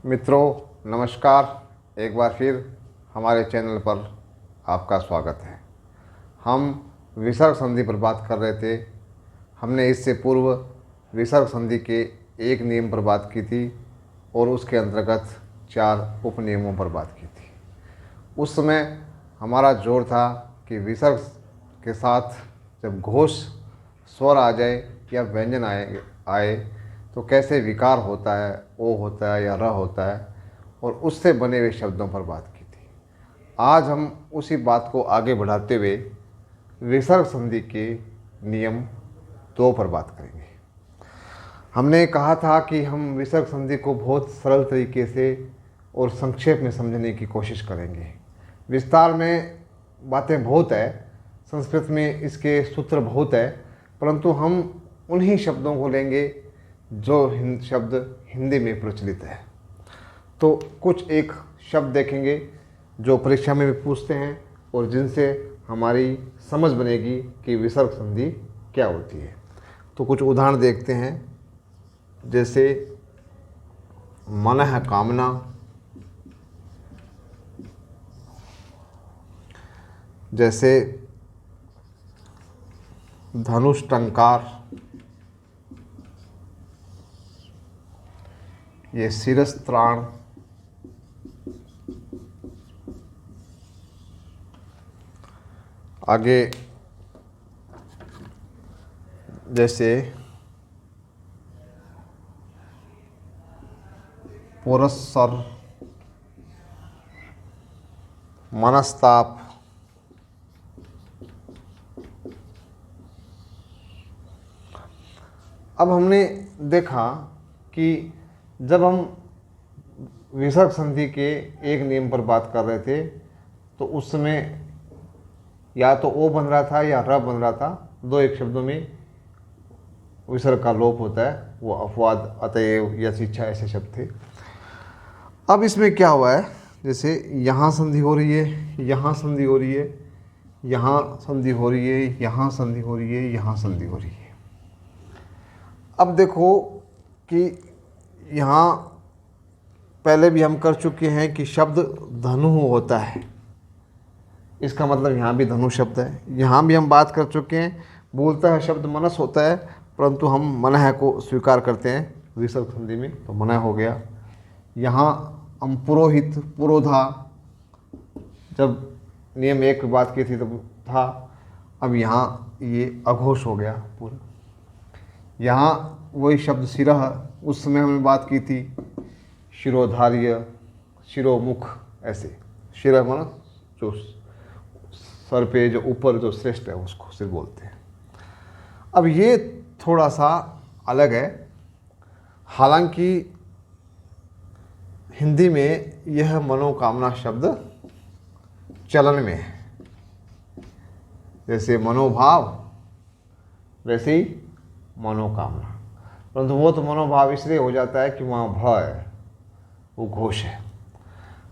मित्रों नमस्कार। एक बार फिर हमारे चैनल पर आपका स्वागत है। हम विसर्ग संधि पर बात कर रहे थे। हमने इससे पूर्व विसर्ग संधि के एक नियम पर बात की थी और उसके अंतर्गत 4 उपनियमों पर बात की थी। उस समय हमारा जोर था कि विसर्ग के साथ जब घोष स्वर आ जाए या व्यंजन आए तो कैसे विकार होता है, ओ होता है या र होता है, और उससे बने हुए शब्दों पर बात की थी। आज हम उसी बात को आगे बढ़ाते हुए विसर्ग संधि के नियम 2 पर बात करेंगे। हमने कहा था कि हम विसर्ग संधि को बहुत सरल तरीके से और संक्षेप में समझने की कोशिश करेंगे। विस्तार में बातें बहुत है, संस्कृत में इसके सूत्र बहुत है, परंतु हम उन्हीं शब्दों को लेंगे जो शब्द हिंदी में प्रचलित है। तो कुछ एक शब्द देखेंगे जो परीक्षा में भी पूछते हैं और जिनसे हमारी समझ बनेगी कि विसर्ग संधि क्या होती है। तो कुछ उदाहरण देखते हैं, जैसे मनः कामना, जैसे धनुष टंकार, ये शिरस्त्राण, आगे जैसे पुरस्सर, मनस्ताप, अब हमने देखा कि जब हम विसर्ग संधि के एक नियम पर बात कर रहे थे तो उस समय या तो ओ बन रहा था या र बन रहा था। दो एक शब्दों में विसर्ग का लोप होता है, वो अपवाद, अतएव या शिक्षा ऐसे शब्द थे। अब इसमें क्या हुआ है, जैसे यहाँ संधि हो रही है, यहाँ संधि हो रही है, यहाँ संधि हो रही है, यहाँ संधि हो रही है, यहाँ संधि हो रही है। अब देखो कि यहाँ पहले भी हम कर चुके हैं कि शब्द धनु होता है, इसका मतलब यहाँ भी धनु शब्द है। यहाँ भी हम बात कर चुके हैं, बोलता है शब्द मनस होता है, परंतु हम मनः को स्वीकार करते हैं विसर्ग संधि में, तो मनः हो गया। यहाँ हम पुरोहित, पुरोधा, जब नियम 1 की बात की थी तब था, अब यहाँ ये अघोष हो गया पूरा। यहाँ वही शब्द शिरः, उस समय हमने बात की थी शिरोधार्य, शिरोमुख, ऐसे शिरः माना जो सर पे जो ऊपर जो श्रेष्ठ है उसको सिर बोलते हैं। अब ये थोड़ा सा अलग है, हालांकि हिंदी में यह मनोकामना शब्द चलन में है। जैसे मनोभाव वैसे ही मनोकामना, परंतु वो तो मनोभाव इसलिए हो जाता है कि वहाँ भ है, वो घोष है।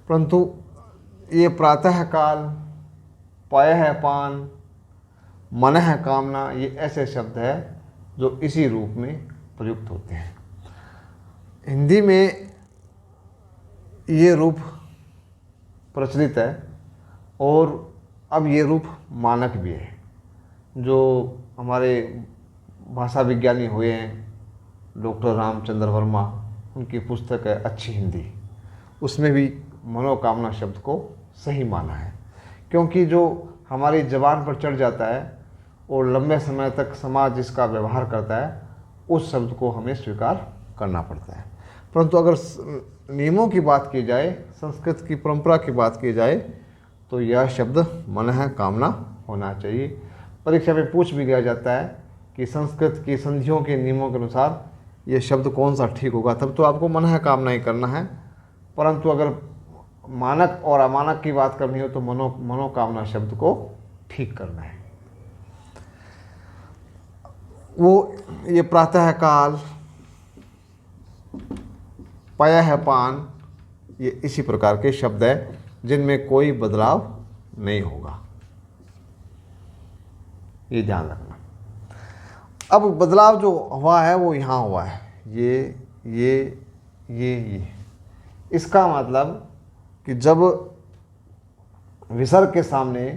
परंतु ये प्रातः काल, पयः पान, मनः कामना, ये ऐसे शब्द है जो इसी रूप में प्रयुक्त होते हैं। हिंदी में ये रूप प्रचलित है और अब ये रूप मानक भी है। जो हमारे भाषा विज्ञानी हुए हैं डॉक्टर रामचंद्र वर्मा, उनकी पुस्तक है अच्छी हिंदी, उसमें भी मनोकामना शब्द को सही माना है, क्योंकि जो हमारी ज़बान पर चढ़ जाता है और लंबे समय तक समाज जिसका व्यवहार करता है उस शब्द को हमें स्वीकार करना पड़ता है। परंतु अगर नियमों की बात की जाए, संस्कृत की परंपरा की बात की जाए, तो यह शब्द मनः कामना होना चाहिए। परीक्षा में पूछ भी लिया जाता है कि संस्कृत की संधियों के नियमों के अनुसार यह शब्द कौन सा ठीक होगा, तब तो आपको मनः कामना ही करना है। परंतु अगर मानक और अमानक की बात करनी हो तो मनोकामना शब्द को ठीक करना है। वो ये प्रातः काल, पयः पान, ये इसी प्रकार के शब्द है जिनमें कोई बदलाव नहीं होगा, ये ध्यान रखना। अब बदलाव जो हुआ है वो यहाँ हुआ है, ये इसका मतलब कि जब विसर्ग के सामने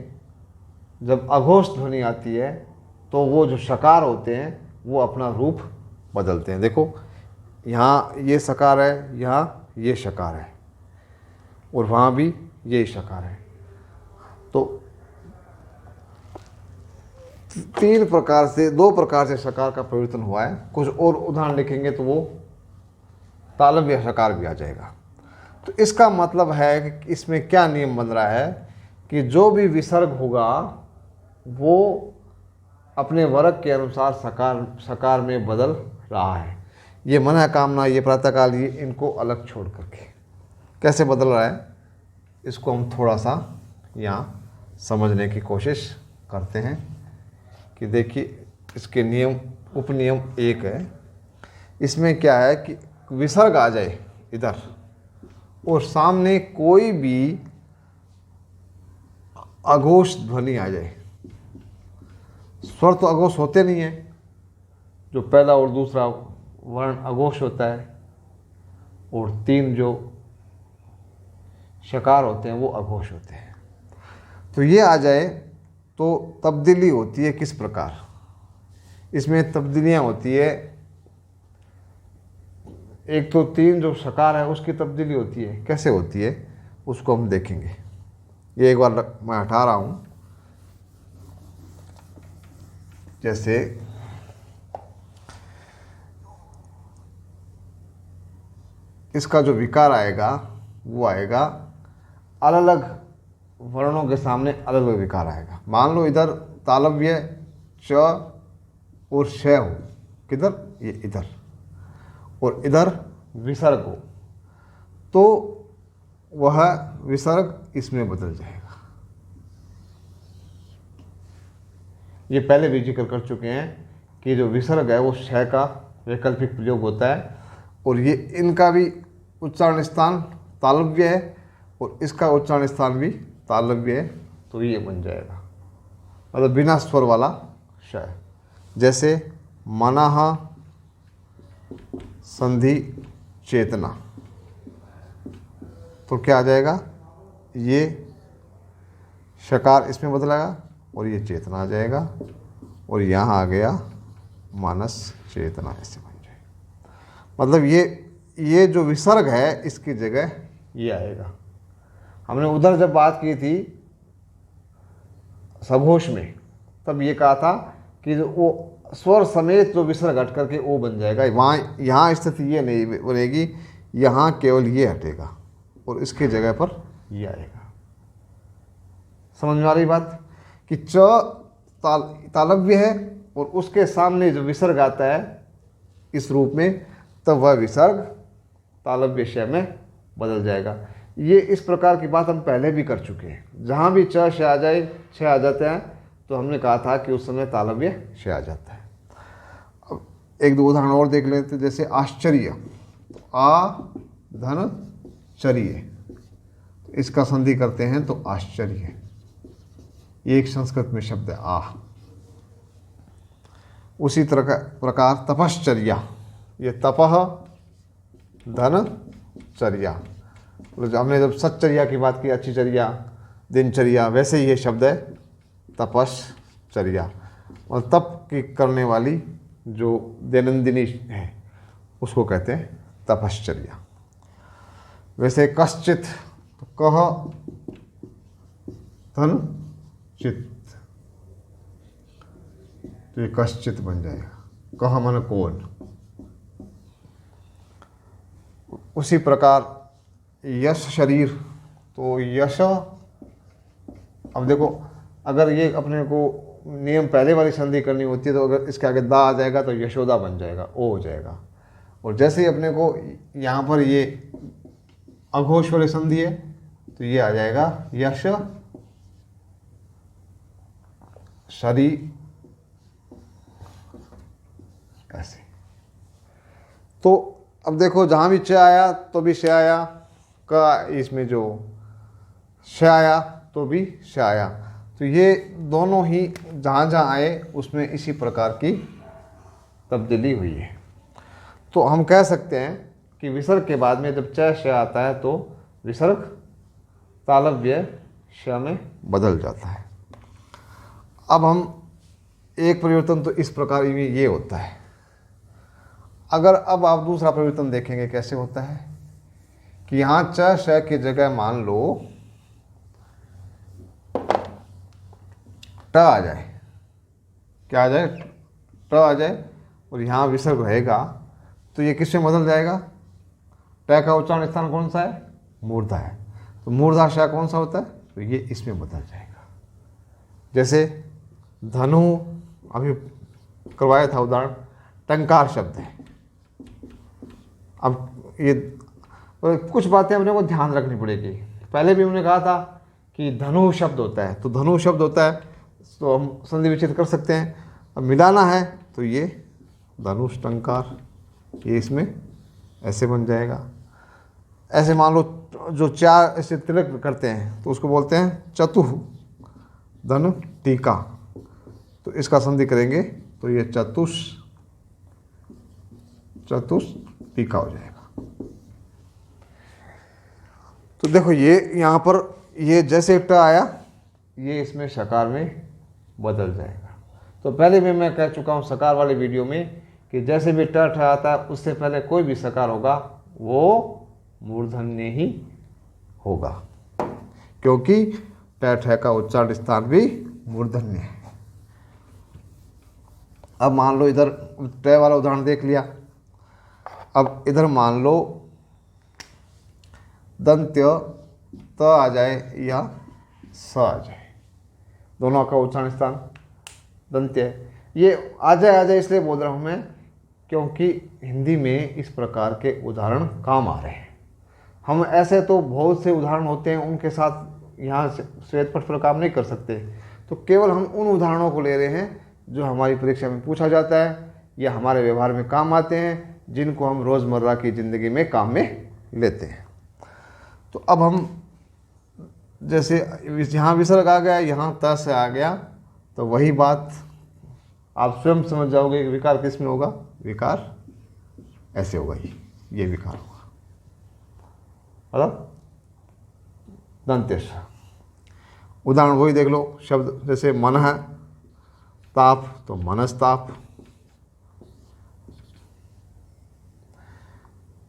जब अघोष ध्वनि आती है तो वो जो शकार होते हैं वो अपना रूप बदलते हैं। देखो यहाँ ये सकार है, यहाँ ये शकार है, और वहाँ भी ये शकार है। तो दो प्रकार से शकार का परिवर्तन हुआ है। कुछ और उदाहरण लिखेंगे तो वो तालव्य शकार भी आ जाएगा। तो इसका मतलब है कि इसमें क्या नियम बन रहा है कि जो भी विसर्ग होगा वो अपने वर्ग के अनुसार सकार में बदल रहा है। ये मन है कामना, ये प्रातःकाल, ये इनको अलग छोड़ करके कैसे बदल रहा है, इसको हम थोड़ा सा यहाँ समझने की कोशिश करते हैं। कि देखिए इसके नियम, उपनियम 1 है। इसमें क्या है कि विसर्ग आ जाए इधर और सामने कोई भी अघोष ध्वनि आ जाए। स्वर तो अघोष होते नहीं है, जो पहला और दूसरा वर्ण अघोष होता है, और 3 जो शकार होते हैं वो अघोष होते हैं। तो ये आ जाए तो तब्दीली होती है किस प्रकार। इसमें तब्दीलियाँ होती है, एक तो 3 जो शकार है उसकी तब्दीली होती है। कैसे होती है उसको हम देखेंगे। ये एक बार मैं हटा रहा हूँ। जैसे इसका जो विकार आएगा वो आएगा अलग अलग वर्णों के सामने अलग अलग विकार आएगा। मान लो इधर तालव्य च और श हो, किधर, ये इधर, और इधर विसर्ग हो, तो वह विसर्ग इसमें बदल जाएगा। ये पहले भी जिक्र कर चुके हैं कि जो विसर्ग है वो श का वैकल्पिक प्रयोग होता है, और ये इनका भी उच्चारण स्थान तालव्य है और इसका उच्चारण स्थान भी तालव्य है, तो ये बन जाएगा मतलब बिना स्वर वाला श। जैसे मनः संधि चेतना, तो क्या आ जाएगा, ये शकार इसमें बदलेगा और ये चेतना आ जाएगा, और यहाँ आ गया मानस चेतना, ऐसे बन जाएगा। मतलब ये जो विसर्ग है इसकी जगह ये आएगा। हमने उधर जब बात की थी सघोष में, तब ये कहा था कि वो स्वर समेत जो विसर्ग हट करके वो बन जाएगा। वहाँ यहाँ स्थिति ये नहीं बनेगी, यहाँ केवल ये हटेगा और इसकी जगह पर ये आएगा। समझ में आ रही बात कि च तालव्य है और उसके सामने जो विसर्ग आता है इस रूप में, तब वह विसर्ग तालव्य श में बदल जाएगा। ये इस प्रकार की बात हम पहले भी कर चुके हैं। जहाँ भी च श आ जाए, छ आ जाते हैं, तो हमने कहा था कि उस समय तालव्य श आ जाता है। अब एक दो उदाहरण और देख लेते हैं। जैसे आश्चर्य, आ धन चर्य, इसका संधि करते हैं तो आश्चर्य, ये एक संस्कृत में शब्द है आ। उसी तरह का प्रकार तपश्चर्या, ये तपह धन चर्या, हमने जब सच्चर्या की बात की, अच्छी चर्या, दिनचर्या, वैसे ही ये शब्द है तपश्चर्या, और तप की करने वाली जो दैनंदिनी है उसको कहते हैं तपश्चर्या। वैसे कश्चित, तो कह धन चित, तो ये कश्चित बन जाएगा। कह मन कौन। उसी प्रकार यश शरीर, तो यश, अब देखो अगर ये अपने को नियम पहले वाली संधि करनी होती है तो अगर इसके आगे दा आ जाएगा तो यशोदा बन जाएगा, ओ हो जाएगा। और जैसे ही अपने को यहाँ पर ये अघोष वाली संधि है तो ये आ जाएगा यश शरी, ऐसे। तो अब देखो जहाँ भी च आया तो भी श आया, का इसमें जो श आया तो भी श आया। तो ये दोनों ही जहाँ जहाँ आए उसमें इसी प्रकार की तब्दीली हुई है। तो हम कह सकते हैं कि विसर्ग के बाद में जब च श आता है तो विसर्ग तालव्य श में बदल जाता है। अब हम एक परिवर्तन तो इस प्रकार ये होता है। अगर अब आप दूसरा परिवर्तन देखेंगे कैसे होता है कि यहाँ च श की जगह मान लो ट आ जाए, क्या आ जाए, ट आ जाए, और यहाँ विसर्ग रहेगा तो ये किसमें बदल जाएगा? ट का उच्चारण स्थान कौन सा है? मूर्धा है। तो मूर्धा श कौन सा होता है? तो ये इसमें बदल जाएगा। जैसे धनु अभी करवाया था उदाहरण, टंकार शब्द है। अब ये कुछ बातें अपने को ध्यान रखनी पड़ेगी। पहले भी हमने कहा था कि धनु शब्द होता है, तो धनु शब्द होता है तो हम संधि विच्छेद कर सकते हैं। अब मिलाना है तो ये धनुष टंकार, ये इसमें ऐसे बन जाएगा। ऐसे मान लो जो चार ऐसे तिलक करते हैं तो उसको बोलते हैं चतुः धनु टीका, तो इसका संधि करेंगे तो ये चतुष टीका हो जाएगा। तो देखो ये यहाँ पर ये जैसे ट आया ये इसमें शकार में बदल जाएगा। तो पहले भी मैं कह चुका हूँ सकार वाले वीडियो में कि जैसे भी ट ठ आता है उससे पहले कोई भी सकार होगा वो मूर्धन्य ही होगा, क्योंकि ट ठ का उच्चारण स्थान भी मूर्धन्य है। अब मान लो इधर ट वाला उदाहरण देख लिया। अब इधर मान लो दंत्य त आ जाए या स आ जाए, दोनों का उच्चारण स्थान दंत्य। ये आ जाए इसलिए बोल रहा हूँ मैं क्योंकि हिंदी में इस प्रकार के उदाहरण काम आ रहे हैं। हम ऐसे तो बहुत से उदाहरण होते हैं उनके साथ यहाँ श्वेत पट पर काम नहीं कर सकते, तो केवल हम उन उदाहरणों को ले रहे हैं जो हमारी परीक्षा में पूछा जाता है या हमारे व्यवहार में काम आते हैं, जिनको हम रोज़मर्रा की ज़िंदगी में काम में लेते हैं। तो अब हम जैसे यहाँ विसर्ग आ गया, यहाँ त से आ गया, तो वही बात आप स्वयं समझ जाओगे कि विकार किस में होगा। विकार ऐसे होगा, ये विकार होगा, मतलब दंतेश। उदाहरण वही देख लो, शब्द जैसे मन है ताप तो मनस्ताप,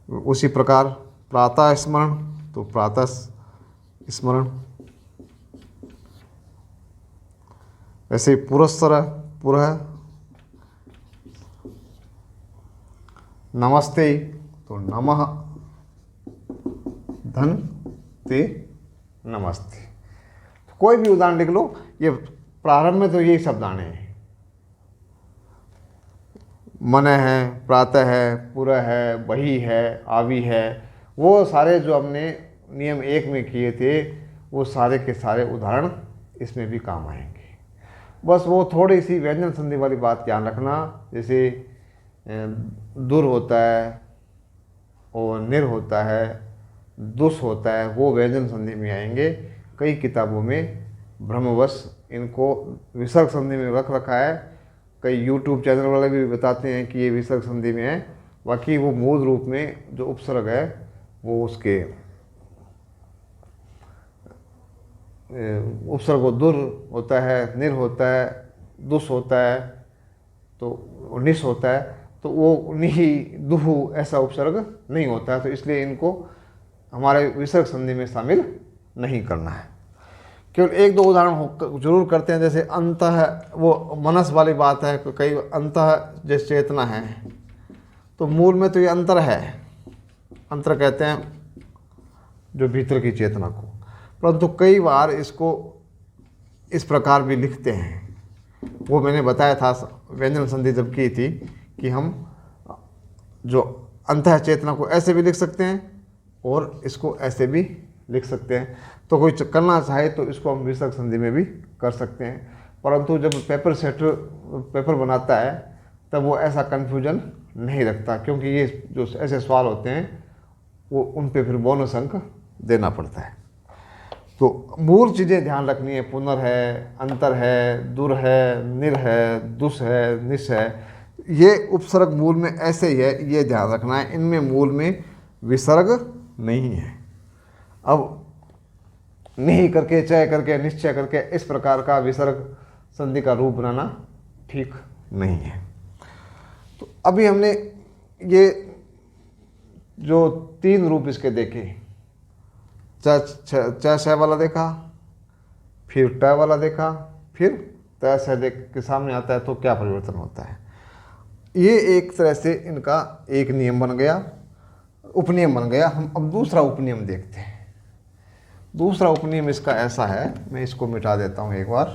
उसी प्रकार प्रातः स्मरण तो प्रातः स्मरण, ऐसे पुरस्सर पुरः, नमस्ते तो नमः, धन ते नमस्ते। तो कोई भी उदाहरण लिख लो, ये प्रारंभ में तो यही शब्द आने हैं, मन है, प्रातः है, पुरः है, बही है, आवी है, वो सारे जो हमने नियम 1 में किए थे वो सारे के सारे उदाहरण इसमें भी काम आएंगे। बस वो थोड़ी सी व्यंजन संधि वाली बात ध्यान रखना, जैसे दुर होता है और निर होता है, दुस होता है, वो व्यंजन संधि में आएंगे। कई किताबों में भ्रमवश इनको विसर्ग संधि में रख रखा है, कई यूट्यूब चैनल वाले भी बताते हैं कि ये विसर्ग संधि में है, बाकी वो मूल रूप में जो उपसर्ग है वो उसके उपसर्ग दुर होता है, निर होता है, दुस होता है, तो निस होता है, तो वो निहि दुहु ऐसा उपसर्ग नहीं होता है, तो इसलिए इनको हमारे विसर्ग संधि में शामिल नहीं करना है। केवल 1-2 उदाहरण जरूर करते हैं, जैसे अंतः, वो मनस वाली बात है, कई अंतः जैसे चेतना है, तो मूल में तो ये अंतर है, अंतर कहते हैं जो भीतर की चेतना को, परंतु कई बार इसको इस प्रकार भी लिखते हैं। वो मैंने बताया था व्यंजन संधि जब की थी कि हम जो अंतः चेतना को ऐसे भी लिख सकते हैं और इसको ऐसे भी लिख सकते हैं। तो कोई करना चाहे तो इसको हम विसर्ग संधि में भी कर सकते हैं, परंतु जब पेपर सेटर पेपर बनाता है तब वो ऐसा कन्फ्यूजन नहीं रखता, क्योंकि ये जो ऐसे सवाल होते हैं वो उन पे फिर बोनस अंक देना पड़ता है। तो मूल चीज़ें ध्यान रखनी है, पुनर है, अंतर है, दुर है, निर है, दुस है, निस है, ये उपसर्ग मूल में ऐसे ही है, ये ध्यान रखना है। इनमें मूल में विसर्ग नहीं है। अब नहीं करके, चय करके, निश्चय करके इस प्रकार का विसर्ग संधि का रूप बनाना ठीक नहीं है। तो अभी हमने ये जो 3 रूप इसके देखे, च श वाला देखा, फिर ट वाला देखा, फिर त स के सामने आता है तो क्या परिवर्तन होता है। ये एक तरह से इनका एक नियम बन गया, उपनियम बन गया। हम अब दूसरा उपनियम देखते हैं। दूसरा उपनियम इसका ऐसा है, मैं इसको मिटा देता हूँ एक बार,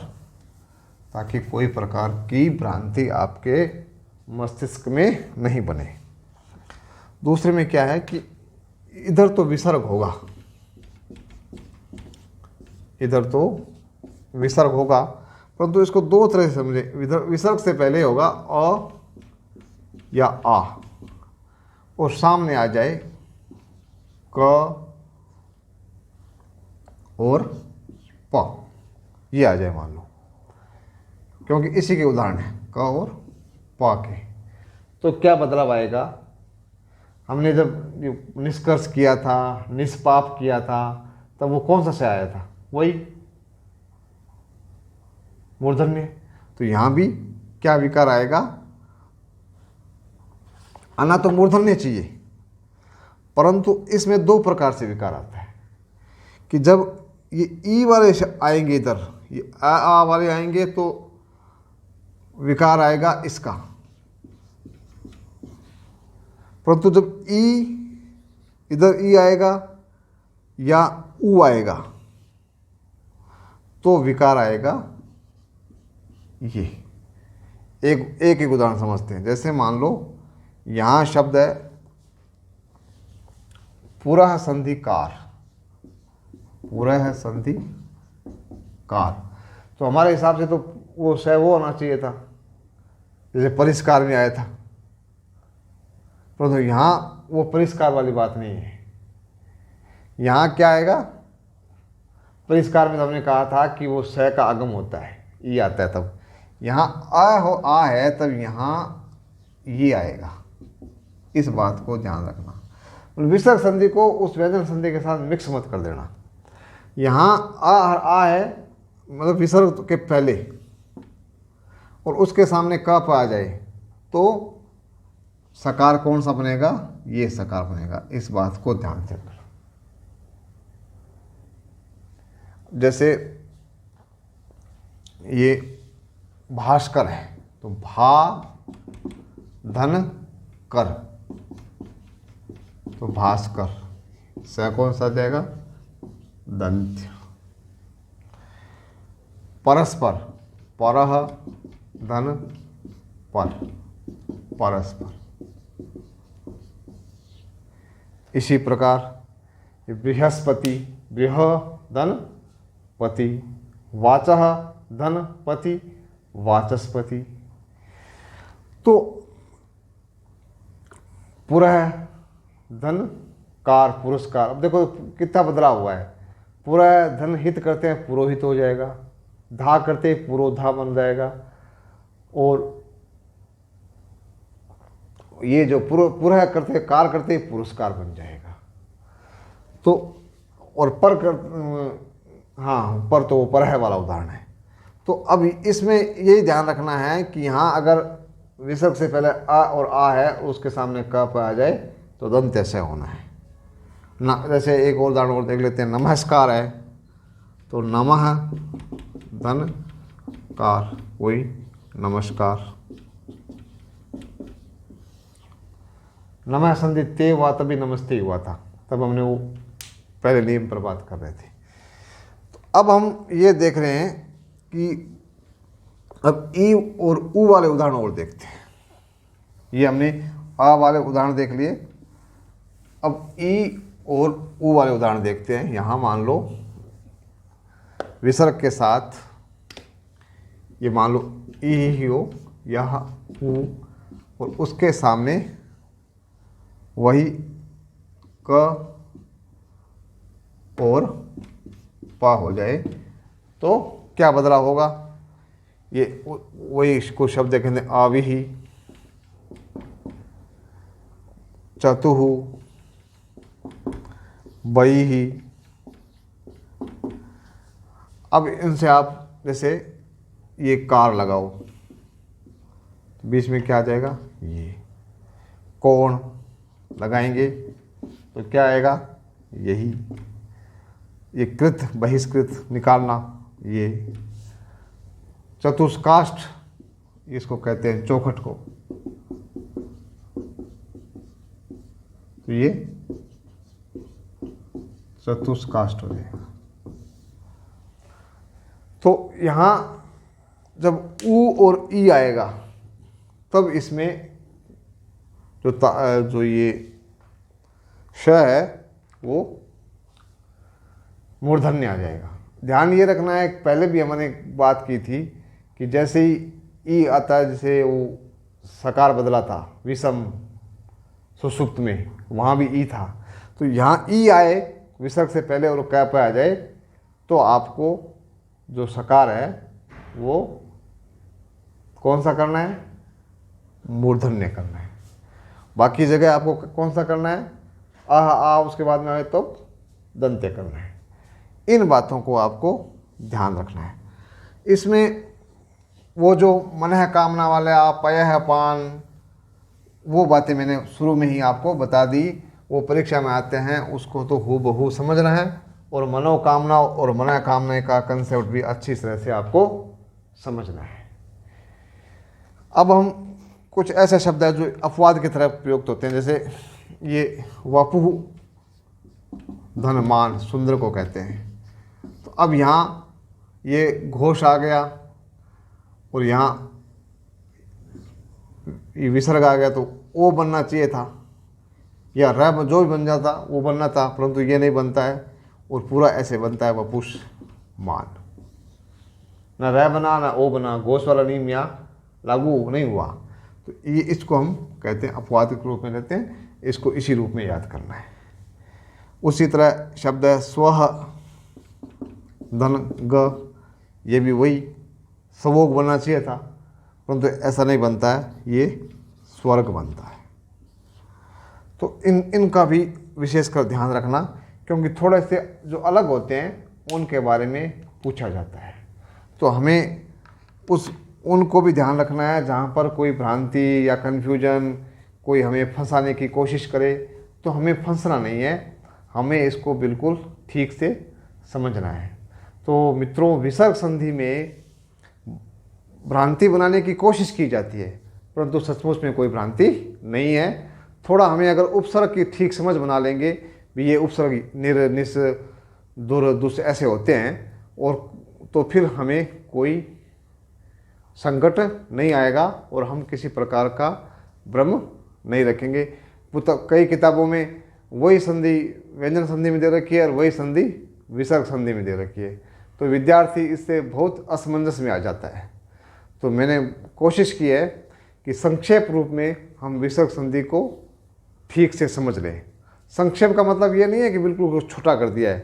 ताकि कोई प्रकार की भ्रांति आपके मस्तिष्क में नहीं बने। दूसरे में क्या है कि इधर तो विसर्ग होगा, इधर तो विसर्ग होगा, परंतु इसको 2 तरह से समझे। विसर्ग से पहले होगा अ या आ, और सामने आ जाए क और प, ये आ जाए मान लो, क्योंकि इसी के उदाहरण है क और प के। तो क्या बदलाव आएगा? हमने जब निष्कर्ष किया था, निष्पाप किया था, तब वो कौन सा से आया था? वही मूर्धन्य। तो यहाँ भी क्या विकार आएगा? आना तो मूर्धन्य चाहिए, परंतु इसमें 2 प्रकार से विकार आता है कि जब ये ई वाले आएंगे, इधर ये आ वाले आएंगे तो विकार आएगा इसका, परंतु जब ई इधर ई आएगा या ऊ आएगा तो विकार आएगा ये। एक उदाहरण समझते हैं। जैसे मान लो यहाँ शब्द है पुरः संधि कार, पुरः संधि कार, तो हमारे हिसाब से तो वो स वो होना चाहिए था, जैसे परिष्कार में आया था, परंतु यहाँ वो परिष्कार वाली बात नहीं है। यहाँ क्या आएगा? परिष्कार में तो हमने कहा था कि वो स का आगम होता है, ई आता है, तब यहाँ आ है तब यहाँ ये आएगा। इस बात को ध्यान रखना। विसर्ग संधि को उस व्यंजन संधि के साथ मिक्स मत कर देना। यहाँ आ है मतलब विसर्ग के पहले, और उसके सामने क प आ जाए तो सकार कौन सा बनेगा? ये सकार बनेगा। इस बात को ध्यान से रखना। जैसे ये भास्कर है तो भा धन कर, तो भास्कर, स कौन सा जाएगा? दंत्य। परस्पर, परह धन पर, परस्पर। इसी प्रकार ये बृहस्पति, बृह धन पति, वाचः धन पति, वाचस्पति। तो पुरः धन कार, पुरस्कार। अब देखो कितना बदलाव हुआ है। पुरः धन हित करते हैं, पुरोहित हो जाएगा। धा करते हैं, पुरोधा बन जाएगा। और ये जो पुरः करते हैं, कार करते हैं, पुरस्कार बन जाएगा। तो और पर कर, हाँ पर तो वो परह वाला उदाहरण है। तो अब इसमें यही ध्यान रखना है कि यहाँ अगर विसर्ग से पहले आ और आ है, उसके सामने क पे आ जाए तो दंत ऐसे होना है ना। जैसे एक और उदाहरण और देख लेते हैं। नमस्कार है तो नमः धन कार, वही नमस्कार। नमः संधि ते हुआ तभी नमस्ते हुआ था, तब हमने वो पहले नियम पर बात कर रहे थे। तो अब हम ये देख रहे हैं कि अब ई और ऊ वाले उदाहरण और देखते हैं। ये हमने आ वाले उदाहरण देख लिए, अब ई और ऊ वाले उदाहरण देखते हैं। यहाँ मान लो विसर्ग के साथ ये मान लो ई ही हो, यहाँ ऊ, और उसके सामने वही क और पा हो जाए तो क्या बदलाव होगा? ये वही इसको शब्द देखेंगे आविहि, चतुहु, बई ही। अब इनसे आप जैसे ये कार लगाओ, बीच में क्या आ जाएगा, ये कोण लगाएंगे तो क्या आएगा, यही। ये कृत बहिष्कृत निकालना, ये चतुष्काष्ठ, इसको कहते हैं चौखट को, तो ये चतुष्काष्ठ हो जाएगा। तो यहाँ जब ऊ और ई आएगा तब इसमें जो ये श है वो मूर्धन्य आ जाएगा। ध्यान ये रखना है, पहले भी हमने एक बात की थी कि जैसे ही ई आता है, जैसे वो सकार बदला था विषम सुषुप्त में, वहाँ भी ई था, तो यहाँ ई आए विसर्ग से पहले और कै पे आ जाए तो आपको जो सकार है वो कौन सा करना है, मूर्धन्य करना है। बाकी जगह आपको कौन सा करना है, आह आ उसके बाद में आए तो दंत्य करना है। इन बातों को आपको ध्यान रखना है। इसमें वो जो मनः कामना वाले आप पयः पान, वो बातें मैंने शुरू में ही आपको बता दी, वो परीक्षा में आते हैं, उसको तो हूबहू समझना है। और मनोकामना और मनः कामना का कंसेप्ट भी अच्छी तरह से आपको समझना है। अब हम कुछ ऐसे शब्द हैं जो अपवाद की तरफ प्रयुक्त होते हैं, जैसे ये वपुः धनमान सुंदर को कहते हैं। तो अब यहाँ ये घोष आ गया और यहाँ ये विसर्ग आ गया, तो ओ बनना चाहिए था या र जो भी बन जाता वो बनना था, परंतु ये नहीं बनता है और पूरा ऐसे बनता है वपुष मान। ना र बना ना ओ बना, घोष वाला नियम यहाँ लागू नहीं हुआ। तो ये इसको हम कहते हैं अपवाद के रूप में लेते हैं, इसको इसी रूप में याद करना है। उसी तरह शब्द है स्वह धन ग, ये भी वही स्वोग बनना चाहिए था, परंतु ऐसा नहीं बनता है, ये स्वर्ग बनता है। तो इनका भी विशेषकर ध्यान रखना, क्योंकि थोड़े से जो अलग होते हैं उनके बारे में पूछा जाता है। तो हमें उनको भी ध्यान रखना है। जहाँ पर कोई भ्रांति या कन्फ्यूजन, कोई हमें फंसाने की कोशिश करे, तो हमें फंसना नहीं है, हमें इसको बिल्कुल ठीक से समझना है। तो मित्रों, विसर्ग संधि में भ्रांति बनाने की कोशिश की जाती है, परंतु सचमुच में कोई भ्रांति नहीं है। थोड़ा हमें अगर उपसर्ग की ठीक समझ बना लेंगे भी, ये उपसर्ग निर निस दुर दुस ऐसे होते हैं, और तो फिर हमें कोई संकट नहीं आएगा और हम किसी प्रकार का भ्रम नहीं रखेंगे। कई किताबों में वही संधि व्यंजन संधि में दे रखी है और वही संधि विसर्ग संधि में दे रखी है, तो विद्यार्थी इससे बहुत असमंजस में आ जाता है। तो मैंने कोशिश की है कि संक्षेप रूप में हम विसर्ग संधि को ठीक से समझ लें। संक्षेप का मतलब ये नहीं है कि बिल्कुल छोटा कर दिया है,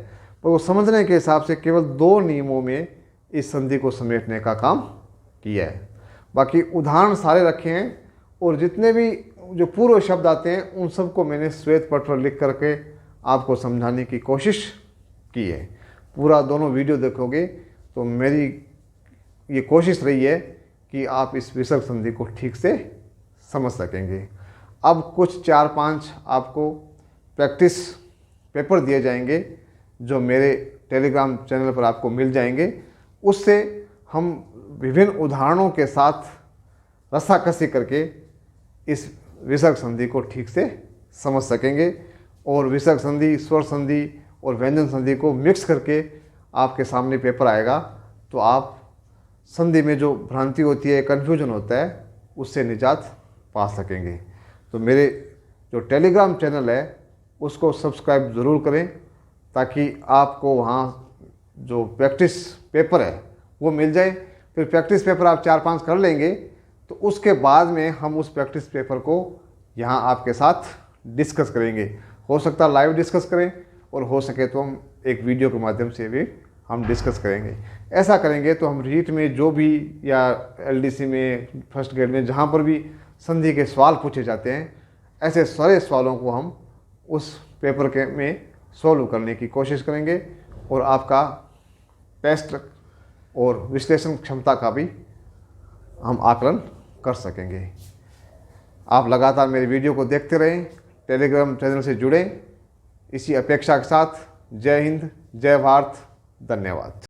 पर वो समझने के हिसाब से केवल 2 नियमों में इस संधि को समेटने का काम किया है। बाकी उदाहरण सारे रखे हैं, और जितने भी जो पूर्व शब्द आते हैं उन सबको मैंने श्वेत पट पर लिख करके आपको समझाने की कोशिश की है। पूरा दोनों वीडियो देखोगे तो मेरी ये कोशिश रही है कि आप इस विसर्ग संधि को ठीक से समझ सकेंगे। अब कुछ 4-5 आपको प्रैक्टिस पेपर दिए जाएंगे जो मेरे टेलीग्राम चैनल पर आपको मिल जाएंगे। उससे हम विभिन्न उदाहरणों के साथ रस्साकसी करके इस विसर्ग संधि को ठीक से समझ सकेंगे, और विसर्ग संधि, स्वर संधि और व्यंजन संधि को मिक्स करके आपके सामने पेपर आएगा, तो आप संधि में जो भ्रांति होती है, कन्फ्यूजन होता है, उससे निजात पा सकेंगे। तो मेरे जो टेलीग्राम चैनल है उसको सब्सक्राइब ज़रूर करें, ताकि आपको वहाँ जो प्रैक्टिस पेपर है वो मिल जाए। फिर प्रैक्टिस पेपर आप 4-5 कर लेंगे तो उसके बाद में हम उस प्रैक्टिस पेपर को यहाँ आपके साथ डिस्कस करेंगे। हो सकता है लाइव डिस्कस करें, और हो सके तो हम एक वीडियो के माध्यम से भी हम डिस्कस करेंगे। ऐसा करेंगे तो हम रीट में जो भी या एलडीसी में, फर्स्ट ग्रेड में, जहाँ पर भी संधि के सवाल पूछे जाते हैं, ऐसे सारे सवालों को हम उस पेपर के में सॉल्व करने की कोशिश करेंगे और आपका टेस्ट और विश्लेषण क्षमता का भी हम आकलन कर सकेंगे। आप लगातार मेरी वीडियो को देखते रहें, टेलीग्राम चैनल से जुड़ें। इसी अपेक्षा के साथ जय हिंद, जय भारत, धन्यवाद।